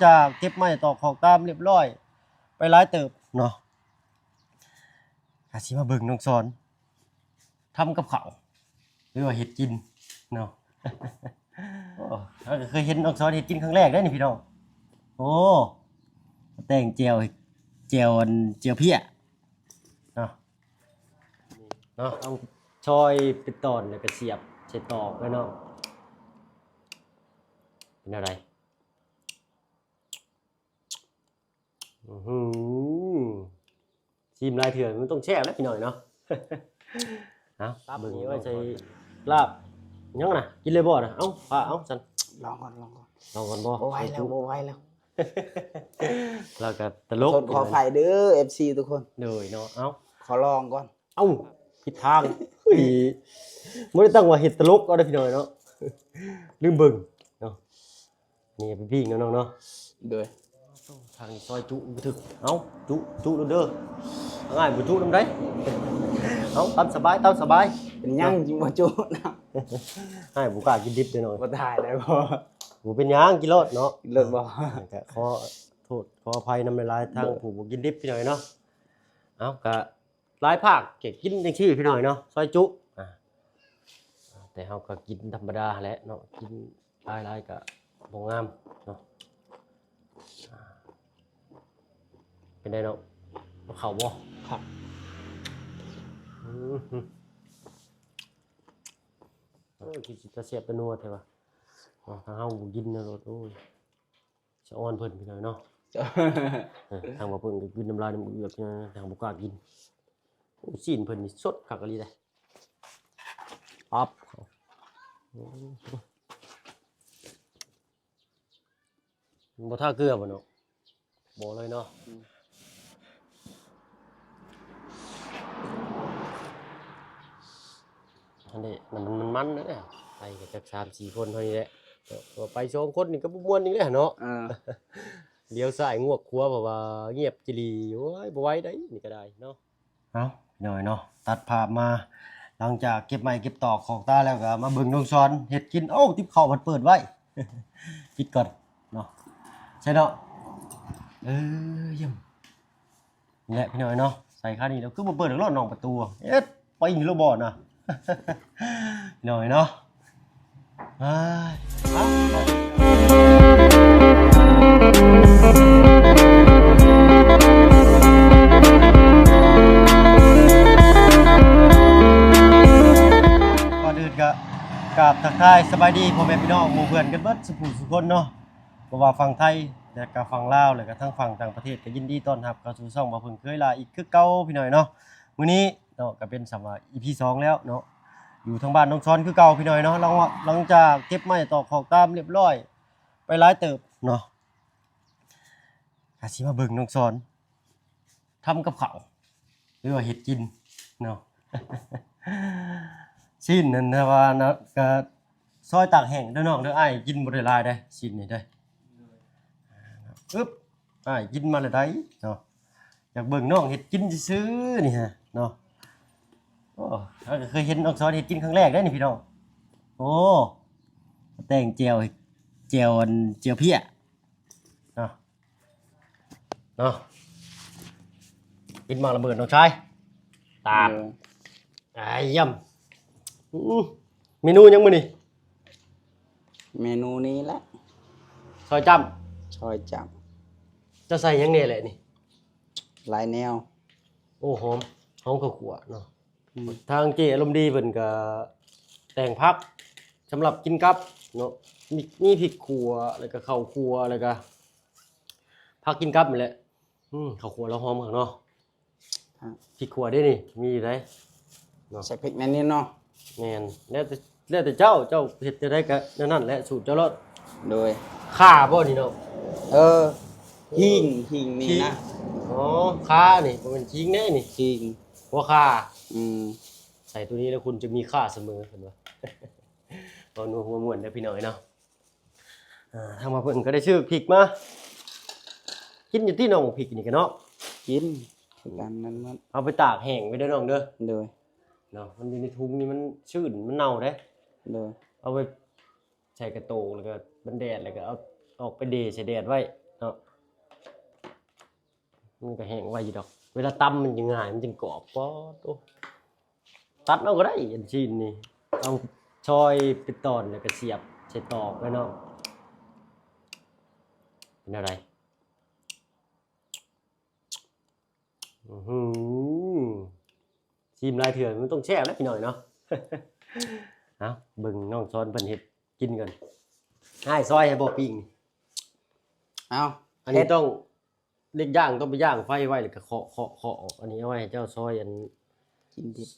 จากเก็บไม้ตอกขอกตามเรียบร้อยไปหลายเติบเนาะอาสิมาเบิ่งน้องสอนทำกับข้าวหรือว่าเฮ็ดกินเนาะ โอ้เราก็เคยเห็นน้องสอนเฮ็ดกินครั้งแรกได้นี่พี่น้องโอ้แต่งเจียวเจียวเพี้ยเนาะเอาชอยเป็นตอนแล้วก็เสียบใส่ตอกไว้เนาะเป็นอะไรชิมลายเถื่อนมันต้องแช่แล้วพี่หน่อยเนาะ เอาเบิ่งว่าใส่ลาบยังนะกินเลยบ่นะเอ้าป้าเอ้าสันลองก่อนบ่บ่ไหวแล้ว แล้วก็ตลกขออภัยเด้อ FC ทุกคนเลยเนาะเอ้าขอลองก่อนเอ้าผิดทางบ่ได้ตั้งว่าเฮ็ดตลกเอาได้พี่หน่อยเนาะลืมเบิ่งเนาะนี่เป็นพี่น้องๆเนาะเด้อทางซอยจุบ่ถึกเอ้าจุเด้อง่ายบ่จุนำได้เอ้าตามสบายเป็นยังจิบ่จุนะให้บ่กล้ากินดิบเด้อหน่อยบ่ถ่ายได้บ่บ่เป็นหยังกินรสเนาะกินเลิศบ่ก็ขอโทษขออภัยนำหลายๆทางผู้บ่กินดิบพี่หน่อยเนาะเอ้าก็หลายภาคเก็บกินจังซี่พี่หน่อยเนาะซอยจุแต่เฮาก็กินธรรมดาแหละเนาะกินหลายๆก็บ่งามเนาะเป็นไดเนาะเข้าบ่ครับคือสิตาเสียบตะนัวแท้ว่าทางเฮาบ่กินนะรถโอ้ยสะอ้อนเพิ่นพี่หน่อยเนาะทางบ่เพิ่นก็กินน้ำลายน้ำเอือกนะทางบ่กล้ากินโอ้ซีนเพิ่นนี่สดคักอีหลีเด้ปั๊บบ่ท่าเกลือบ่เนาะบ่เลยเนาะอันนี้มันนะเนี่ยไปกับจัก 3-4 คนเท่านี้แหละตัวไป2คนนี่ก็บ่ม่วนนี่แหละเนาะเลี้ยวซ้ายงวกขวาเพราะว่าเงียบจิลีโอ้ยบ่ไหวได้นี่ก็ได้เนาะเอ้าหน่อยเนาะตัดภาพมาหลังจากเก็บไม้เก็บตอกของตาแล้วก็มาเบิ่งน้องสอนเฮ็ดกินโอ้ติบข้าวมันเปิดไว้ ปิดก่อนเนาะใช่เนาะเยี่ยมนี่แหละพี่หน่อยเนาะใส่ค่านี้แล้วคือบ่เปิดแล้วน้องประตูเอ๊ะไปอีกแล้วบ่น่ะ หน่อยเนาะก่อนอื่นก็กราบทักทายสบายดีพ่อแม่พี่น้องหมู่เพื่อนกันเบิดสุขุสุคนเนาะบ่ว่าฝั่งไทยและก็ฝั่งลาวแล้วก็ทั้งฝั่งต่างประเทศก็ยินดีต้อนรับเข้าสู่ช่องบ่เพิ่งเคยลาอีกคือเก่าพี่น้อยเนาะมื้อนี้เนาะก็เป็นสำหรับ EP 2แล้วเนาะอยู่ทางบ้านน้องช้อนคือเก่าพี่น้อยเนาะหลังจากเก็บไม้ตอกขอกตามเรียบร้อยไปหลายเติบเนาะอาสิมาเบิ่งน้องช้อนทำกับข้าวหรือว่าเฮ็ดกินเนาะ ชิ้นนั่นนะว่านะก็ซอยตากแห้งเด้อน้องเด้ออ้ายกินบ่ได้หลายเด้ชิ้นนี่เด้อึ๊บอ้ายกินมาแล้วได้เนาะอยากเบิ่งน้องเฮ็ดกินซื่อๆนี่ฮะเนาะโอ้เคยเห็นน้องสอนเฮ็ดกินครั้งแรกได้นี่พี่น้องโอ้แต่งเจียวเพี้ยเนาะกินมาระเบิดน้องชายตามย่ำเมนูยังมื้อนี่เมนูนี้แหละซอยจ้ำจะใส่ยังแน่แหละนี่หลายแนวโอ้หอมข้าวคั่วเนาะทางเจอารมณ์ดีเพิ่นก็แต่งผักสำหรับกินกับเนาะมีพริกขัวแล้วก็ข้าวคั่วแล้วก็ผักกินกับนี่แหละข้าวคั่วแล้วหอมข้างเนาะพริกขัวได้นี่มีอยู่ไดเนาะใส่พริกนั่นนี่เนาะแม่นแล้วแต่เจ้าเฮ็ดจะได้ก็นั่นแหละสูตรเจ้ารสโดยข่าบ่นี่เนาะหิ่งนี่นะอ๋อข่านี่บ่แม่นขิงแน่นี่หิ่งหัวข่าใส่ตัวนี้แล้วคุณจะมีค่าเสมอเห็นป่ะตอนนู้นหัวม่วนได้พี่น้อยเนาะทางมาเพิ่นก็ได้ชื่อพริกมากินอยู่ที่น้องพริกนี่กันเนาะกินกันนั้นมันเอาไปตากแห้งไว้เด้อน้องเด้อโดยเนาะมันอยู่ในถุงนี่มันชื้นมันเน่าเด้โดยเอาไปใส่กระโตกแล้วก็บันแดดแล้วก็เอาออกไปเดใส่แดดไว้ เนาะมันก็แห้งไว้อยู่ดอกเวลาตำมันจะง่ายมันจึงกรอบป๊อดโอ้ตัดเอาก็ได้อันชิ้นนี่เอาซอยเป็นตอนแล้วก็เสียบใส่ตอกไว้เนาะเป็นอะไรชิมลายเถื่อนมันต้องแช่แล้วพี่หน่อยเนาะ เอาเบิ่งน้องซ้อนเพิ่นเฮ็ดกินกันให้ซอยให้บ่ปิ้ง เอา อันนี้ต้องเล็กย่างต้องไปย่างไฟไว้แล้วก็เคาะออกอันนี้เอาไว้ให้เจ้าซอยอัน กินดิบ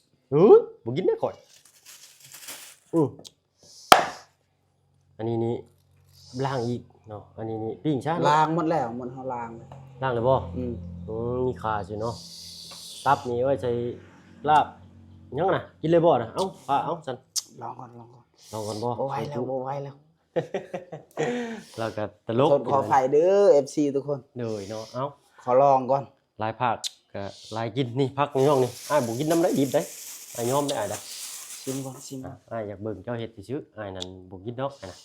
บ่กินได้ข่อยอันนี้นี่ล้างอีกเนาะอันนี้นี่ปิ้งช้า ล้างหมดแล้วหมดเฮาล้าง ล้างเลยบ่มีขาสิเนาะตับนี่ไว้ใช้ลาบยังน่ะกินเลยบ่น่ะเอ้าพาเอ้าซั่น ลองก่อนลองก่อน ลองก่อนบ่ บ่ไหวแล้วบ่ไหวแล้ว แล้วก็ตลก ขออภัยเด้อ FC ทุกคน เลยเนาะเอ้า ขอลองก่อน ลายผักก็ลายกินนี่ผักนี่น้องนี่อ้ายบ่กินน้ำได้ดิบได้อ้ายยอมได้อ้ายเด้อ ชิมก่อนชิมก่อน อ้ายอยากเบิ่งเจ้าเฮ็ดซื่อๆอ้ายนั่นบ่กินดอกอ้ายน่ะ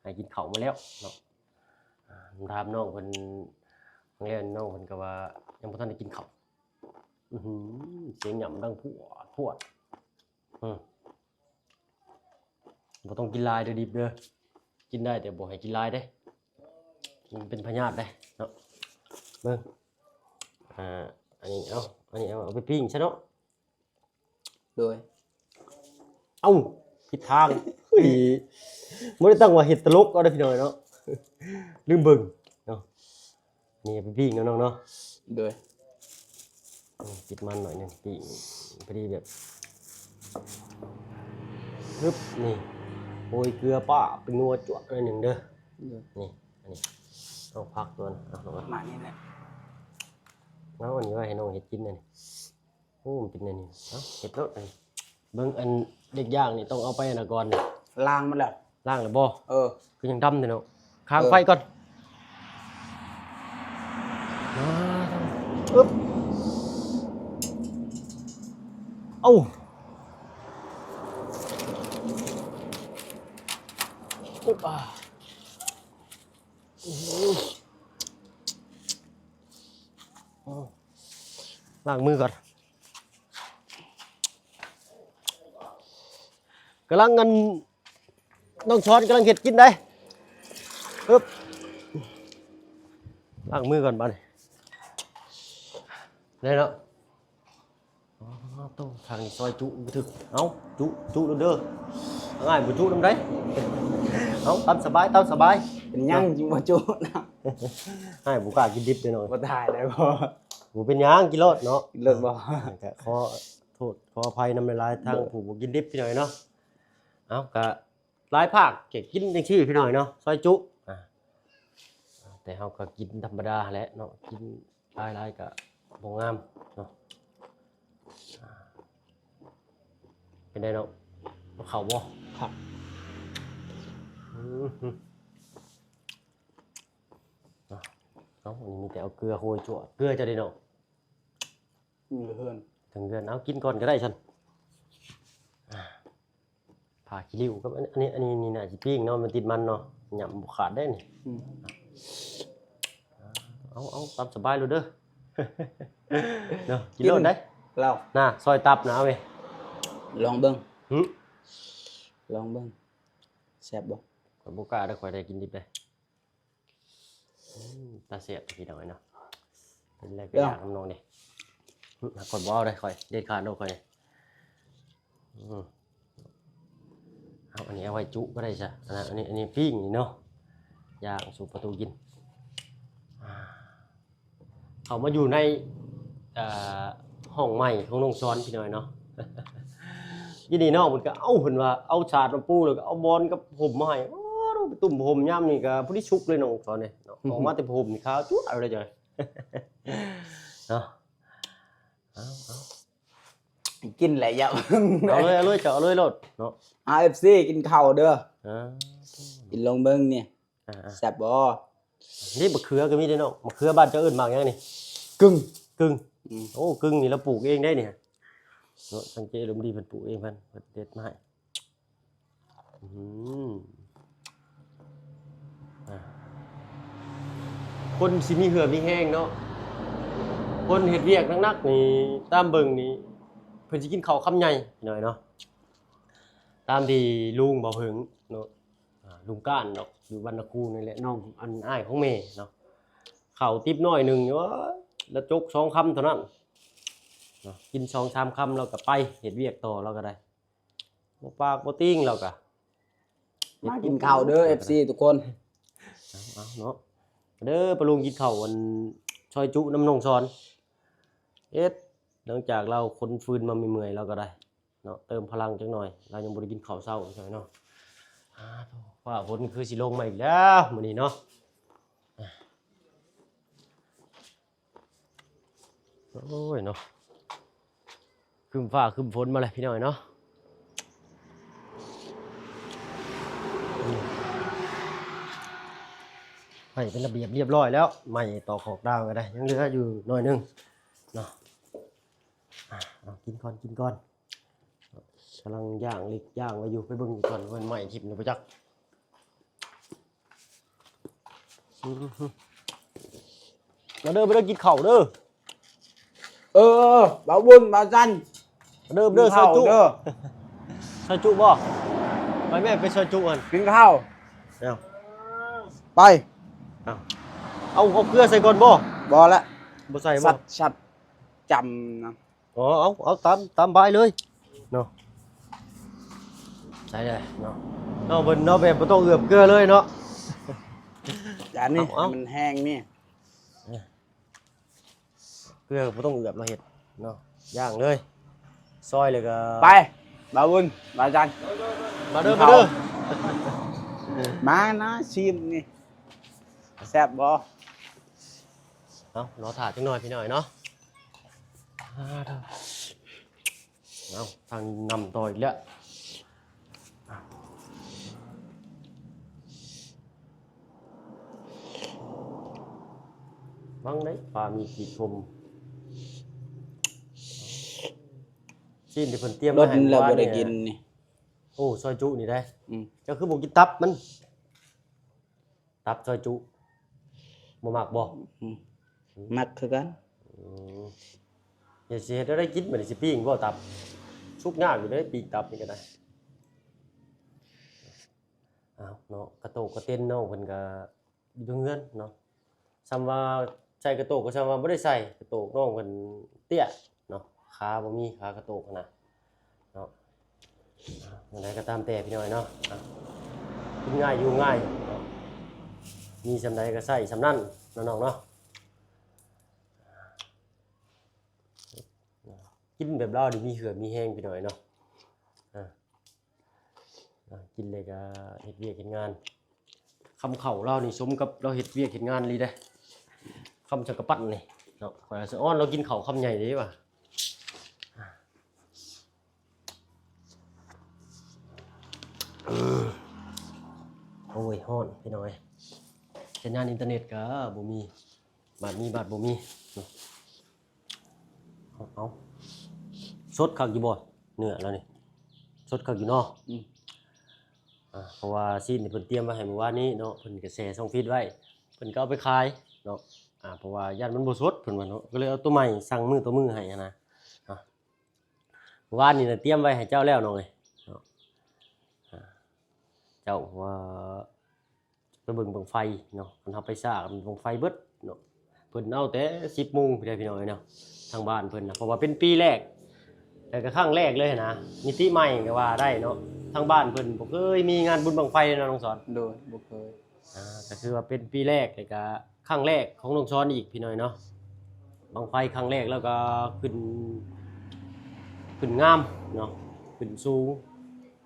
อ้ายกินข้าวมาแล้วเนาะถามน้องเพิ่นบางเรื่องน้องเพิ่นก็ว่ายังบ่ทันได้กินข้าวเสียงหย่ำดังพวดบ่ต้องกินลายเด้อดิบเด้อกินได้แต่บ่ให้กินลายเด้มันเป็นพยาธิเด้เนาะเบิ่งอันนี้เอาไปปิ้งซะเนาะ โดย เอ้าผิดทางไม่ได้ตั้งว่าเห็ดตลกเอาได้พี่น้อยเนาะลืมเบิ่งเนาะนี่ไปปิ้งเนาะน้องเนาะ โดย ปิดมันหน่อยนึงปิ้งพอดีแบบปึ๊บนี่โรยเกลือป้าเป็นนัวจั่วหน่อยหนึ่งเด้อนี่อันนี้ต้องพักตัวนะเอาลงมา มานี่แหละ แล้วอันนี้ว่าให้น้องเห็ดกินนี่โอ้มันเป็นนี่เอ้าเห็ดรสอันนี้เบิ่งอันเด็กย่างนี่ต้องเอาไปอันนะก่อนนี่ ล้างหมดแล้ว ล้างหรือบ่ คือยังดำอยู่เนาะค้างไฟก่อนอึ๊บเอ้าอึ๊บล้างมือก่อนกำลังกันน้องช้อนกำลังเห็ดกินได้ปึ๊บล้างมือก่อนบ้านได้แล้วต้องทางนี้ซอยจุถึกเอาจุเด้อง่ายบุจุน้ำได้เอาตามสบายเป็นยังจิบ่จุนะ ให้บุกล้ากินดิบเด้อหน่อย บ่ถ่ายได้บ่ บุเป็นหยังกินรสเนาะ กินเลิศบ่ แต่ขอโทษขออภัยนำหลายๆทางผู้บ่กินดิบพี่หน่อยเนาะเอาก็หลายภาคเก็บกินจังซี่พี่หน่อยเนาะซอยจุแต่เฮาก็กินธรรมดาแหละเนาะกินหลายๆก็บ่งามเนาะเป็นไดเนาะเข้าบ่ ครับ เอาอันนี้มีแต่เอาเกลือโรยจั่วเกลือจะได้เนาะ เฮือน ถึงเดือนเอากินก่อนก็ได้ฉันผ่าขี้ริ้วกับอันนี้นี่น่าสิปิ้งเนาะมันติดมันเนาะหยำบ่ขาดได้นี่เอาตามสบายเลยเด้อ เนาะกินโลดได้ เรา น่ะซอยตับนะเว้ย ลองเบิ่ง หึ ลองเบิ่งแซ่บบ่ ข่อยบ่กล้าได้ข่อยได้กินดิบได้ตาเสียบพี่น้อยเนาะเป็นไรก็อยากน้องนี่ข่อยบ่เอาได้ข่อยเด็ดขาดโดข่อยเอาอันนี้เอาไว้จุก็ได้จ้ะอันนี้ปิ้งนี่เนาะย่างสู่ประตูกินเขามาอยู่ในห้องใหม่ของน้องซ้อนพี่น้อยเนาะ ยินดีน้องมันก็เอาเพิ่นว่าเอาฉาดมาปูแล้วก็เอาบอลกับผมมาให้ไปตุ่มผมย่ำนี่ก็ผู้ที่ชุกเลยน้องซ้อนนี่เนาะออกมาแต่ผมนี่ขาวจุ๊ดอะไรจ้ะ เนาะเอา กินแหละอย่า เอาเลยเจาะเลยโลดเนาะ AFC กินข้าวเด้อ อ่า กินลองเบิ่งเนี่ยแซ่บบ่ นี่มะเขือก็มีด้วยเนาะมะเขือบ้านเจ้าอื่นมากยังนี่ กึ่ง โอ้กึ่งนี่เราปลูกเองได้เนี่ยเนาะสังเกตลมดีเพิ่นปลูกเองเพิ่นเด็ดมาให้ คนสิมีเหือมีแห้งเนาะคนเฮ็ดเวียกหนักๆนี่ตามเบิ่งนี่เพิ่นสิกินข้าวคำใหญ่หน่อยเนาะตามที่ลุงบ่หึงเนาะลุงก้านเนาะอยู่บ้านตะคูนี่แหละน้องอันอ้ายของแม่เนาะข้าวติ๊บน้อยหนึงอยู่แล้วจก2คำเท่านั้นเนาะกิน2-3คำแล้วก็ไปเฮ็ดเวียกต่อเราก็ได้บ่ปากบ่ติ้งเราก็ มากินข้าวเด้อ FC ทุกคน เอาเนาะเด้อปะลุงกินข้าววันซอยจุน้ำนงซอนหลังจากเราคนฟืนมาเมื่อยๆเราก็ได้เนาะเติมพลังจังหน่อยเรายังบ่ได้กินข้าวเช้าใช่ไหมเนาะว่าฝนคือสิลงมาอีกแล้วมื้อนี้เนาะโอ้ยเนาะครึ้มฟ้าครึ้มฝนมาเลยพี่น้อยเนาะให้เป็นระเบียบเรียบร้อยแล้วไม่ต่อขอกดาวก็ได้ยังเหลืออยู่หน่อยนึงเนาะเอากินก่อนกำลังย่างเล็กย่างไว้อยู่ไปเบิ่งก่อนมันใหม่ทิพย์นะประจักษ์มาเด้อไปเด้อกินข้าวเด้อบ่าวบุญบ่าวจัน เด้อซอยจุซอยจุบ่ไปแม่ไปซอยจุกัน กินข้าว เอา ไป เอาเกลือใส่ก่อนบ่ บ่ละ บ่ใส่บ่ สัตว์จำนะ อ๋อเอาตามใบเลยเนาะใส่เลยเนาะเอาเบิ่นเนาะแบบบ่ต้องเอือบเกลือเลยเนาะ อย่านี่ เอา มันแห้งนี่ เกลือบ่ต้องเอือบเราเฮ็ดเนาะย่างเลยซอยเลยก็ ไปบ่าวบุญบ่าวจัน มาเด้อ มานะชิมนี่แซ่บบ่ เอารอถ่าจังหน่อยพี่หน่อยเนาะเอาทางนำต่ออีกแล้วบังได้ปลามีขีดคมชิ้นที่เพิ่นเตรียม ร มา ส ให้ แล้วบ่ได้ เย กินนี่ โอ้ซอยจุนี่ได้ อืม เจ้าคือบ่กินตับมันตับซอยจุบ่มักบ่ มักคือกัน อย่าสิเฮ็ดได้กินบัดนี้สิปิ้งบ่ตับสุกยากอยู่เด้ปิ้งตับนี่ก็ได้อ้าวเนาะกระโตกกระเต้นน้องเพิ่นก็อยู่เฮือนเนาะซ้ำว่าใส่กระโตกก็ซ้ำว่าบ่ได้ใส่กระโตกน้องเพิ่นเตี้ยเนาะขาบ่มีขากระโตกนะเนาะจังไดก็ตามแต่พี่น้อยเนาะกินง่ายอยู่ง่ายเนาะมีซำใดก็ใส่ซำนั้นเนาะน้องเนาะกินแบบเราดิมีเหือมีแห้งพี่น้อยเนาะกินเลยก็เฮ็ดเวียกเฮ็ดงานคำเข่าเรานี่สมกับเราเฮ็ดเวียกเฮ็ดงานลีได้คำจักรปั้นนี่เนาะข่อยสิอ้อนเรากินข้าวคำใหญ่เด้ว่ะโอ้ยฮ้อนพี่น้อยสัญญาณอินเทอร์เน็ตก็บ่มีบาดมีบาดบ่มีเอาสดคักอยู่บ่เนื้อแล้วนี่สดคักอยู่เนาะเพราะว่าซีนที่เพิ่นเตรียมไว้ให้เมื่อวานนี้เนาะเพิ่นก็แช่ช่องฟีดไว้เพิ่นก็เอาไปขายเนาะเพราะว่าย่านมันบ่สดเพิ่นว่าเนาะก็เลยเอาตัวใหม่สั่งมือต่อมือให้นะเมื่อวานนี้น่ะเตรียมไว้ให้เจ้าแล้วน้องเอ้ยเนาะเจ้าว่าไปเบิ่งบั้งไฟเนาะเพิ่นเอาไปซากบั้งไฟเบิดเนาะเพิ่นเอาแต่ 10:00 นพี่น้อยเนาะทางบ้านเพิ่นน่ะเพราะว่าเป็นปีแรกแต่ก็ครั้งแรกเลยนะมิติใหม่ก็ว่าได้เนาะทางบ้านเพิ่นบ่เคยมีงานบุญบั้งไฟเนาะน้องสอน โดยบ่เคย ก็คือว่าเป็นปีแรกแต่ก็ครั้งแรกของน้องสอนอีกพี่น้อยเนาะบั้งไฟครั้งแรกแล้วก็ขึ้นงามเนาะขึ้นสูง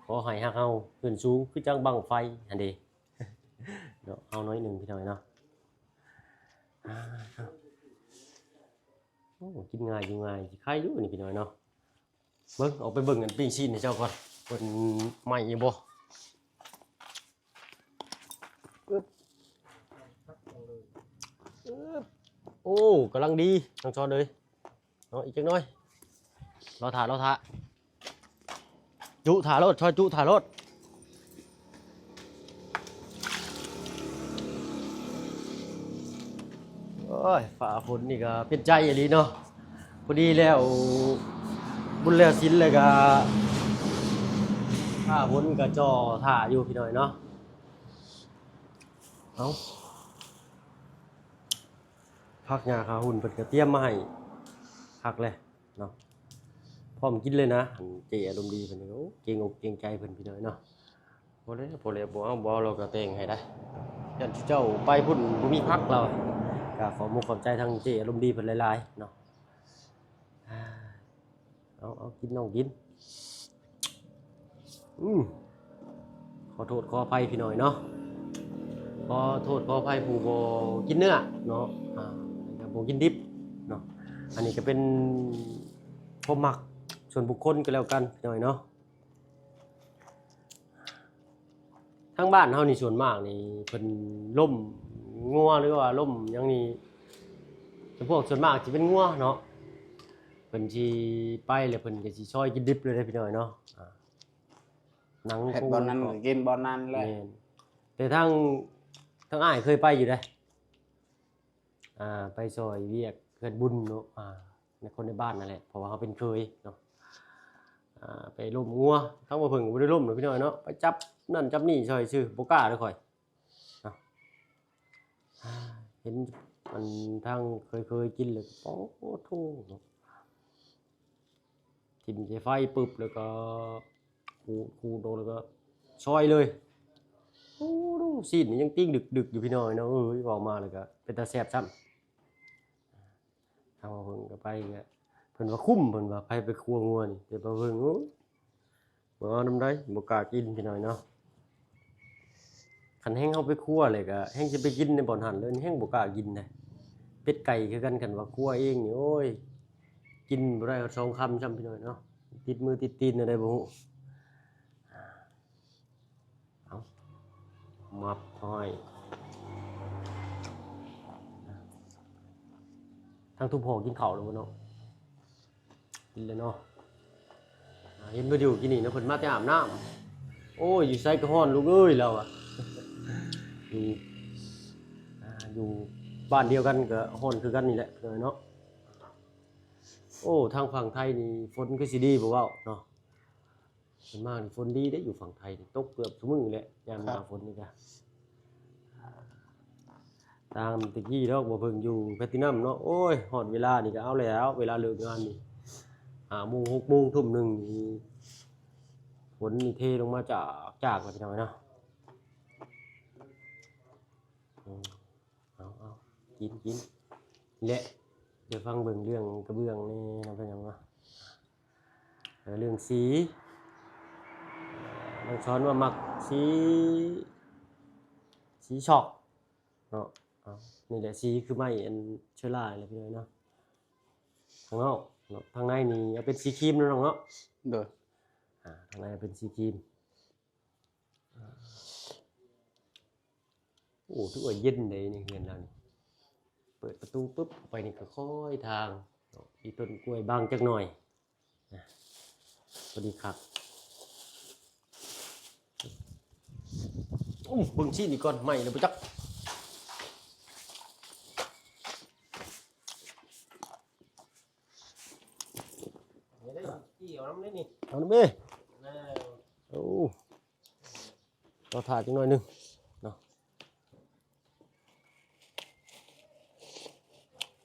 ขอให้ฮักเฮาขึ้นสูงคือจังบั้งไฟอันเด้ เนาะเอาน้อยหนึงพี่น้อยเนาะโอ้กินง่ายอยู่ง่ายสิคายอยู่นี่พี่น้อยเนาะเบิ่งเอาไปเบิ่งกันปิ้งชิ้นให้เจ้าก่อนเพิ่นใหม่อยู่บ่โอ้กำลังดีน้องชอนเลยเนาะอีกจังน้อยรอถ่าจุถ่ารถชอยจุถ่ารถ โอ้ยฝ่าฝนนี่ก็เป็นใจอีหลีเนาะพอดีแล้วบุญแล้วศีลเลยก็ฝ่าฝนก็จ่อท่าอยู่พี่น้อยเนาะเอ้าผักหญ้าขาหุ่นเพิ่นก็เตรียมมาให้คักเลยเนาะพร้อมกินเลยนะอันเจอารมณ์ดีเพิ่นนี่โอ้เกรงอกเกรงใจเพิ่นพี่น้อยเนาะบ่เลยบ่เอาบ่เราก็แต่งให้ได้ยันเจ้าไปพุ่นบ่มีพักเราก็ขอมุกขอบใจทางเจอารมณ์ดีเพิ่นหลายๆเนาะเอากินน้องกินขอโทษขออภัยพี่น้อยเนาะขอโทษขออภัยผู้บ่กินเนื้อเนาะแล้วก็บ่กินดิบเนาะอันนี้ก็เป็นความมักส่วนบุคคลก็แล้วกันพี่น้อยเนาะทางบ้านเฮานี่ส่วนมากนี่เพิ่นล่มงัวหรือว่าล่มหยังนี่พวกส่วนมากสิเป็นงัวเนาะเพิ่นสิไปแล้วเพิ่นก็สิซอยกินดิบเลยเด้อพี่น้อยเนาะหนัง เฮ็ดบ่นั้นกินบ่นั้นแหละ แต่ทางอ้ายเคยไปอยู่เด้ไปซอยเวียกเฮ็ดบุญเนาะในคนในบ้านนั่นแหละเพราะว่าเขาเป็นเคยเนาะไปล่มงัวทั้งบ่เพิ่งก็บ่ได้ล่มเนาะพี่น้อยเนาะไปจับนั่นจับนี่ซอยซื่อบ่กล้าเด้อข่อยเนาะเห็นมันทางเคยกินเลยโอ้โธ่เนาะทิ่มใส่ไฟปึ๊บแล้วก็คูโดนแล้วก็ซอยเลยโอ้ดูซีนนี่ยังติ้งดึกๆอยู่พี่น้อยเนาะเอ้ยเว้ามาแล้วก็เป็นตาแซ่บซ้ำทางว่าเพิ่นก็ไปก็เพิ่นว่าคุ้มเพิ่นว่าไปครัวงัวนี่แต่บ่เพิ่นโอ้ยบ่เอานำได้บ่กล้ากินพี่น้อยเนาะคันแฮงเฮาไปครัวเลยก็แฮงสิไปกินในบ่อนหันเลยแฮงบ่กล้ากินนะเป็ดไก่คือกันคันว่าครัวเองนี่โอ้ยกินบ่ได้2คำซ้ำพี่น้อยเนาะติดมือติดตีนอะไรบ่ฮู้เอามับห้อยทางทุกพ่อกินข้าวแล้วบ่เนาะกินแล้วเนาะเห็นบ่อยู่กินนี่เนาะเพิ่นมาแต่อาบน้ำโอ้ยอยู่ไสก็ฮ้อนลูกเอ้ยเราอะอยู่บ้านเดียวกันก็ฮ้อนคือกันนี่แหละเนาะโอ้ทางฝั่งไทยนี่ฝนคือสิดีบ่เว้าเนาะส่วนมากนี่ฝนดีเด้อยู่ฝั่งไทยนี่ตกเกือบทุกมื้อแหละยามหน้าฝนนี่ก็ตามตะกี้ดอกบ่เพิ่งอยู่แพลตินัมเนาะโอ้ยฮอดเวลานี่ก็เอาแล้วเวลาเลิกงานนี่5 โมง 6 โมงทุ่มหนึ่งนี่ฝนนี่เทลงมาจากว่าพี่น้อยเนาะเอากินนี่แหละเดี๋ยวฟังเบิ่งเรื่องกระเบื้องนี่นะเป็นหยังวะเรื่องสีน้องสอนว่ามักสีช็อกเนาะนี่แหละสีคือไม้อันเชื้อราแหละพี่น้อยเนาะข้างนอกเนาะทางในนี่เอาเป็นสีครีมเนาะน้องเนาะโดยทางในเป็นสีครีมโอ้ทุกอย่างเย็นเลยนี่เงินเรานี่เปิดประตูปุ๊บไปนี่ก็ค่อยทางมีต้นกล้วยบางจักหน่อยสวัสดีครับเบิ่งชิ้นนี่ก่อนใหม่เลยปะจักเอาน้ำนี่เอาน้ำเอ้โอ้เราถ่ายจังหน่อยนึงเนาะ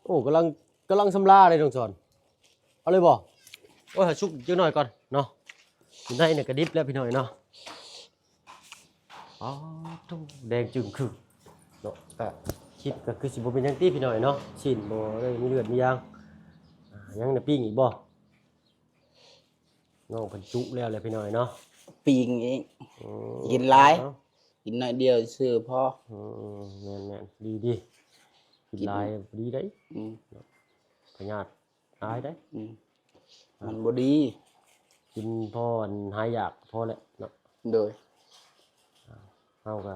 โอ้กำลังสำลาเลยน้องสอนเอาเลยบ่โอ้ยชุบจังหน่อยก่อนเนาะอยู่ในเนี่ยกระดิบแล้วพี่หน่อยเนาะอ๋อตู้แดงจึงคือเนาะก็คิดก็คือสิบ่เป็นหยังตี้พี่หน่อยเนาะชิ้นบ่ได้มีเลือดมียางยังน่ะปิ้งอีกบ่น้องเพิ่นจุแล้วแหละพี่หน่อยเนาะปีงเองกินหลายกินน้อยเดียวซื่อพอแม่นๆดีกินหลายดีได้พยาธิหายได้มันบ่ดีกินพอหายอยากพอแหละเนาะโดยเฮาก็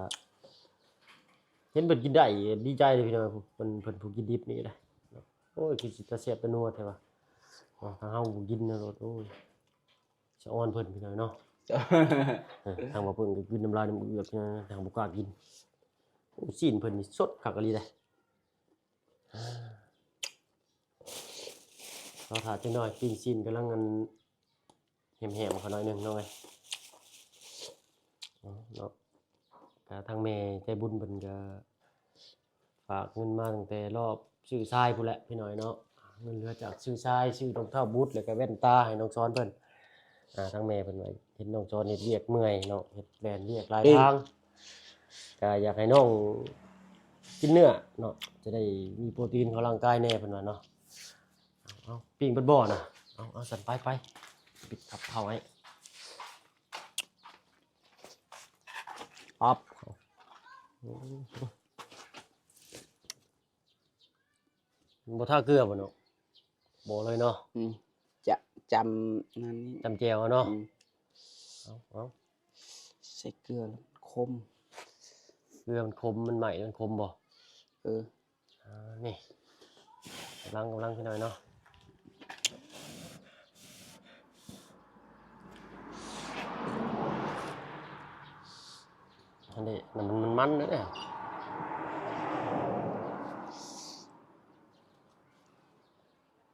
เห็นเพิ่นกินได้ดีใจเลยพี่น้องเพิ่นผู้กินดิบนี่ได้โอ้ยคือสิตาแซ่บตานัวแท้ว่าทางเฮาบ่กินนะโอ้ยสะอ้อนเพิ่นพี่น้องเนาะทางบ่เพิ่นก็กินน้ำลายน้ำเอือกนะทางบ่กล้ากินโอ้ซีนเพิ่นนี่สดคักอีหลีเด้ เราถ่าจังหน่อยปิ้งชิ้นกำลังเงินแหมๆเขาหน่อยหนึงเนาะเว้ยเนาะก็ทางแม่ใจบุญเพิ่นก็ฝากเงินมาตั้งแต่รอบซื้อทรายพุ่นแหละพี่น้อยเนาะเงินเหลือจากซื้อทรายซื้อรองเท้าบูทแล้วก็แว่นตาให้น้องซ้อนเพิ่นทางแม่เพิ่นว่าเห็นน้องซ้อนเฮ็ดเวียกเมื่อยเนาะเฮ็ดแล่นเวียกหลายทางก็อยากให้น้องกินเนื้อเนาะจะได้มีโปรตีนเข้าร่างกายแน่เพิ่นว่าเนาะเอาปิ้งเบิดบ่น่ะเอาสั่นไปปิดกับเผาให้ปั๊บบ่ท่าเกลือบ่เนาะบ่เลยเนาะ จะจำนั่นนี่ จำแจวเนาะ อืม เอา ใส่เกลือแล้วคม เกลือมันคมมันใหม่มันคมบ่ เออ นี่กำลังขึ้นหน่อยเนาะอันนี้มันเด้อ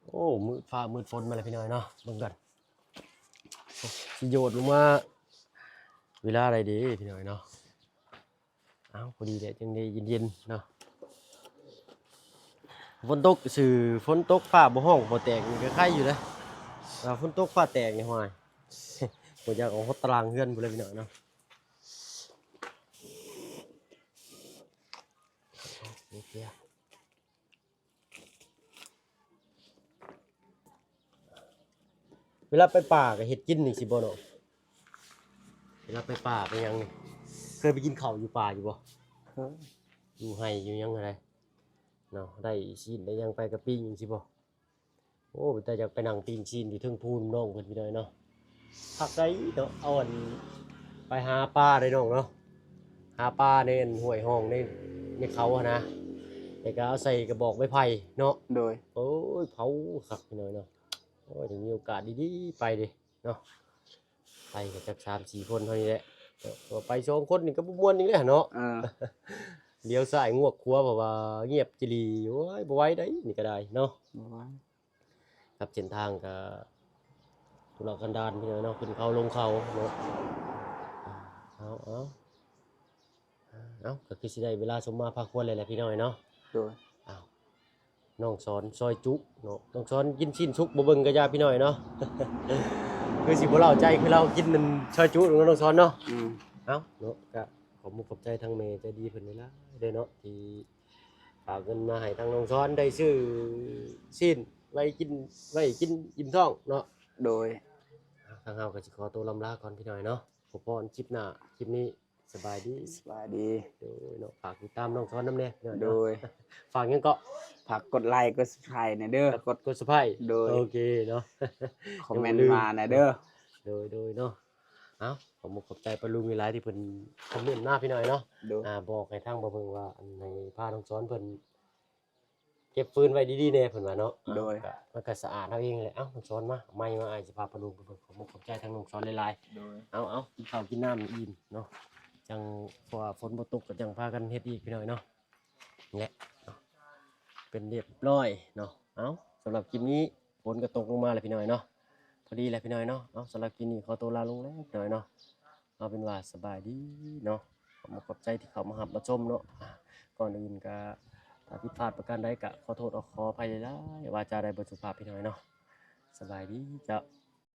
โอ้มืดฟ้ามืดฝนมาแล้วพี่น้อยเนาะเบิ่งกันสิโยดลงมาเวลาอะไรดีพี่น้อยเนาะเอาพอดีแหละจังได้เย็นๆเนาะฝนตกสื่อฝนตกฟ้าบ่ห้องบ่แตกนี่ก็ไข่อยู่นะฝนตกฟ้าแตกนี่ห่วย บ่อยากเอาตารางเฮือนพุ่นเลยพี่น้อยเนาะโอเคเวลาไปป่าก็เฮ็ดกินนี่สิบ่เนาะเวลาไปป่าไปหยังนี่เคยไปกินข้าวอยู่ป่าอยู่บ่ เออ อยู่ไห้อยู่หยังอะไรเนาะได้ชิ้นได้หยังไปกับปิ้งจังซี่บ่โอ้แต่อยากไปนั่งปิ้งชิ้นอยู่เทิงภูน้องเพิ่นพี่น้อยเนาะพักได้เนาะเอาอันไปหาปลาได้น้องเนาะหาปลาในอันห้วยห้องในเขาอะนะแล้วก็เอาใส่กระบอกไม้ไผ่เนาะ โดย โอ้ยเผาคักพี่น้อยเนาะโอ้ยถึงมีโอกาสดีๆไปดิเนาะไปกับจัก3-4คนเท่านี้แหละก็ไป2คนนี่ก็บ่ม่วนนี่แหละเนาะ เออ เลี้ยวซ้ายงวกขวาเพราะว่าเงียบจิลีโอ้ยบ่ไหวได้นี่ก็ได้เนาะ บ่ว่า ครับเส้นทางก็ทุรกันดารพี่น้อยเนาะขึ้นเขาลงเขาเนาะเอาก็คือสิได้เวลาสมมาพาควรเลยแหละพี่น้อยเนาะ โดย อ้าวน้องสอนซอยจุเนาะน้องสอนกินชิ้นชุกบ่เบิ่งกะยาพี่น้อยเนาะ คือสิบ่เล่าใจคือเรากินนั่นซอยจุน้องสอนเนาะ อืม เอ้าเนาะก็ขอบมุกขอบใจทางเมย์ใจดีเพิ่นนี่ล่ะเด้อเนาะที่ฝากเงินมาให้ทางน้องซ้อนได้ซื้อสิ้นไว้กินอิ่มท้องเนาะ โดย ทางเฮาก็สิขอตัวลำลาก่อนพี่น้อยเนาะพบกันคลิปหน้าคลิปนี้สบายดี สบายดี โดยเนาะฝากติดตามน้องซ้อนนำแน่เนาะ โดย ฝากหยังก็ ฝากกดไลค์กด Subscribe หน่อยเด้อก ดสะไพรส์ โดย โอเคเนาะ คอมเมนต์มาหน่อยเด้อ โดยเนาะเอ้าขอบมุกขอบใจปะลุงหลายที่เพิ่นคอมเมนต์มาพี่น้อยเนาะ โดย บอกให้ทางบ่เบิ่งว่าอันในพาน้องซ้อนเพิ่นเก็บฟืนไว้ดีๆแน่เพิ่นว่าเนาะ โดย ก็มันก็สะอาดเอาเองแหละเอ้าน้องซ้อนมาเอาไม้มาอ้ายสิพาปะลุงไปเบิ่งขอบมุกขอบใจทางน้องซ้อนหลาย โดย ๆเอากินข้าวกินน้ำอิ่มเนาะจังเพราะว่าฝนบ่ตกก็จังพากันเฮ็ดอีกพี่น้อยเนาะนี่แหละเนาะเป็นเรียบร้อยเนาะเอาสำหรับคลิปนี้ฝนก็ตกลงมาแล้วพี่น้อยเนาะพอดีแหละพี่น้อยเนาะเอาสำหรับคลิปนี้ขอตัวลาลงแล้วพี่น้อยเนาะเอาเป็นว่าสบายดีเนาะ ขอบใจที่เขามาหับมาชมเนาะก่อนอื่นก็ถ้าผิดพลาดประการใดก็ขอโทษขออภัยหลายๆว่าจาใดบ่สุภาพพี่น้อยเนาะสบายดีเจ้า